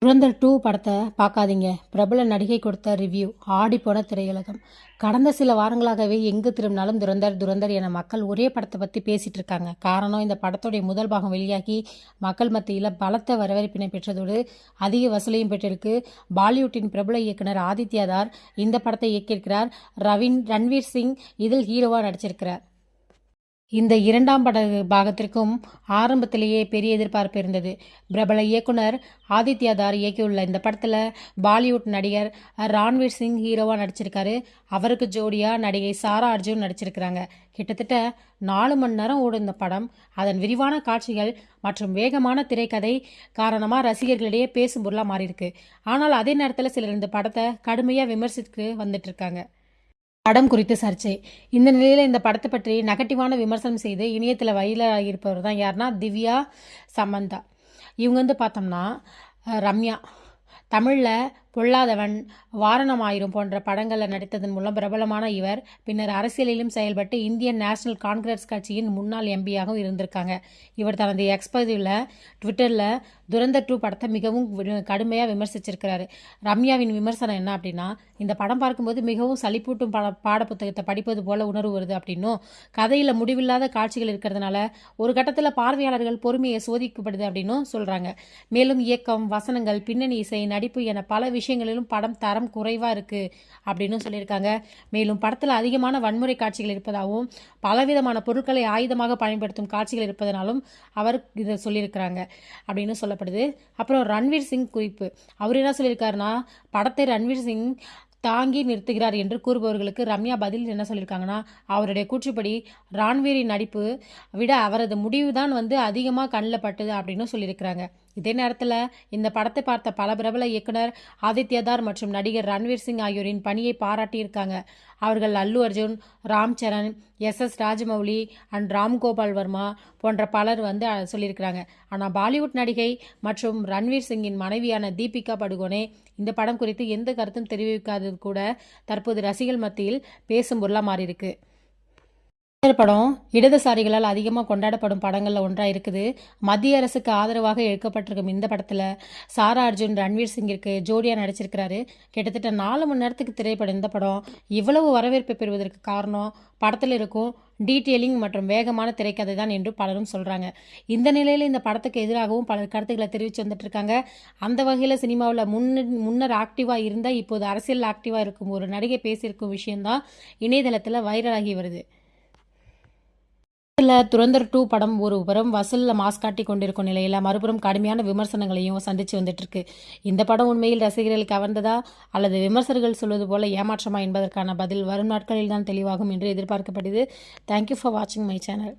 துரந்தர் 2 படத்தை பார்க்காதீங்க. பிரபல நடிகை கொடுத்த ரிவ்யூ ஆடிப்போன திரையுலகம். கடந்த சில வாரங்களாகவே எங்கு திரும்பினாலும் துரந்தர் துரந்தர் என மக்கள் ஒரே படத்தை பற்றி பேசிட்டு இருக்காங்க. காரணம், இந்த படத்துடைய முதல் பாகம் வெளியாகி மக்கள் மத்தியில் பலத்த வரவேற்பினை பெற்றதோடு அதிக வசூலையும் பெற்றிருக்கு. பாலிவுட்டின் பிரபல இயக்குனர் ஆதித்யா தார் இந்த படத்தை இயக்கியிருக்கிறார். ரன்வீர் சிங் இதில் ஹீரோவாக நடிச்சிருக்கிறார். இந்த இரண்டாம் பாகத்திற்கும் ஆரம்பத்திலேயே பெரிய எதிர்பார்ப்பு இருந்தது. பிரபல இயக்குனர் ஆதித்யா தார் இயக்கியுள்ள இந்த படத்தில் பாலிவுட் நடிகர் ரன்வீர் சிங் ஹீரோவாக நடிச்சிருக்காரு. அவருக்கு ஜோடியாக நடிகை சாரா அர்ஜுன் நடிச்சிருக்கிறாங்க. கிட்டத்தட்ட 4 மணி நேரம் ஓடும் இந்த படம் அதன் விரிவான காட்சிகள் மற்றும் வேகமான திரைக்கதை காரணமாக ரசிகர்களிடையே பேசும் பொருளாக மாறியிருக்கு. ஆனால் அதே நேரத்தில் சிலர் இந்த படத்தை கடுமையாக விமர்சித்து வந்துட்டு இருக்காங்க. படம் குறித்து சர்ச்சை. இந்த நிலையில் இந்த படத்தை பற்றி நெகட்டிவான விமர்சனம் செய்து இணையத்தில் வைரலாகி இருப்பவர் தான் யாருன்னா திவ்யா சமந்தா. இவங்க பார்த்தோம்னா ரம்யா தமிழில் பொல்லாதவன், வாரணமாயிரம் போன்ற படங்களில் நடித்ததன் மூலம் பிரபலமான இவர் பின்னர் அரசியலிலும் செயல்பட்டு இந்தியன் நேஷனல் காங்கிரஸ் கட்சியின் முன்னாள் எம்பியாகவும் இருந்திருக்காங்க. இவர் தனது எக்ஸ்பதிவில் ட்விட்டரில் துரந்தர் 2 படத்தை மிகவும் கடுமையாக விமர்சிச்சிருக்கிறாரு. ரம்யாவின் விமர்சனம் என்ன அப்படின்னா, இந்த படம் பார்க்கும்போது மிகவும் சலிப்பூட்டும் பாடப்புத்தகத்தை படிப்பது போல உணர்வு வருது அப்படின்னும், கதையில் முடிவில்லாத காட்சிகள் இருக்கிறதுனால ஒரு கட்டத்தில் பார்வையாளர்கள் பொறுமையை சோதிக்கப்படுது அப்படின்னும் சொல்கிறாங்க. மேலும் இயக்கம், வசனங்கள், பின்னணி இசை, நடிப்பு என பல விஷயங்களிலும் படம் தரம் குறைவாக இருக்குது அப்படின்னு சொல்லியிருக்காங்க. மேலும் படத்தில் அதிகமான வன்முறை காட்சிகள் இருப்பதாகவும் பலவிதமான பொருட்களை ஆயுதமாக பயன்படுத்தும் காட்சிகள் இருப்பதனாலும் அவர் இதை சொல்லியிருக்கிறாங்க அப்படின்னு சொல்லப்படுது. அப்புறம் ரன்வீர் சிங் குறிப்பு. அவர் என்ன சொல்லியிருக்காருன்னா, படத்தை ரன்வீர் சிங் தாங்கி நிறுத்துகிறார் என்று கூறுபவர்களுக்கு ரம்யா பதில் என்ன சொல்லியிருக்காங்கன்னா, அவருடைய கூற்றுப்படி ரன்வீரின் நடிப்பு விட அவரது முடிவு தான் அதிகமாக கண்ணில் பட்டுது அப்படின்னு சொல்லியிருக்கிறாங்க. இதே நேரத்தில் இந்த படத்தை பார்த்த பல பிரபல இயக்குனர் ஆதித்யா தார் மற்றும் நடிகர் ரன்வீர் சிங் ஆகியோரின் பணியை பாராட்டியிருக்காங்க. அவர்கள் அல்லு அர்ஜுன், ராம் சரண், எஸ் ராஜமௌலி அண்ட் ராம்கோபால் வர்மா போன்ற பலர் சொல்லியிருக்கிறாங்க. ஆனால் பாலிவுட் நடிகை மற்றும் ரன்வீர் சிங்கின் மனைவியான தீபிகா படுகோனே இந்த படம் குறித்து எந்த கருத்தும் தெரிவிக்காதது கூட தற்போது ரசிகர்கள் மத்தியில் பேசும் பொருளாக மாறியிருக்கு. படம் இடதுசாரிகளால் அதிகமாக கொண்டாடப்படும் படங்களில் ஒன்றாக இருக்குது. மத்திய அரசுக்கு ஆதரவாக எடுக்கப்பட்டிருக்கும் இந்த படத்தில் சாரா அர்ஜுன் ரன்வீர் சிங்கிற்கு ஜோடியாக நடிச்சிருக்கிறாரு. கிட்டத்தட்ட 4 மணி நேரத்துக்கு திரைப்படம் இந்த படம் இவ்வளவு வரவேற்பை பெறுவதற்கு காரணம் படத்தில் இருக்கும் டீட்டெயிலிங் மற்றும் வேகமான திரைக்கதை தான் என்று பலரும் சொல்கிறாங்க. இந்த நிலையில் இந்த படத்துக்கு எதிராகவும் பல கருத்துக்களை தெரிவித்து வந்துட்டு இருக்காங்க. அந்த வகையில் சினிமாவில் முன்னர் ஆக்டிவாக இருந்தால் இப்போது அரசியல் ஆக்டிவாக இருக்கும் ஒரு நடிகை பேசியிருக்கும் விஷயம்தான் இணையதளத்தில் வைரலாகி வருது. துரந்தர் 2 படம் ஒரு புறம் வசூலில் மாஸ் காட்டி கொண்டிருக்கும் நிலையில் மறுபுறம் கடுமையான விமர்சனங்களையும் சந்திச்சு வந்துட்டு இருக்கு. இந்த படம் உண்மையில் ரசிகர்கள் கவர்ந்ததா அல்லது விமர்சகர்கள் சொல்வது போல ஏமாற்றமா என்பதற்கான பதில் வரும் நாட்களில் தான் தெளிவாகும் என்று எதிர்பார்க்கப்படுது. தேங்க்யூ ஃபார் வாட்சிங் மை சேனல்.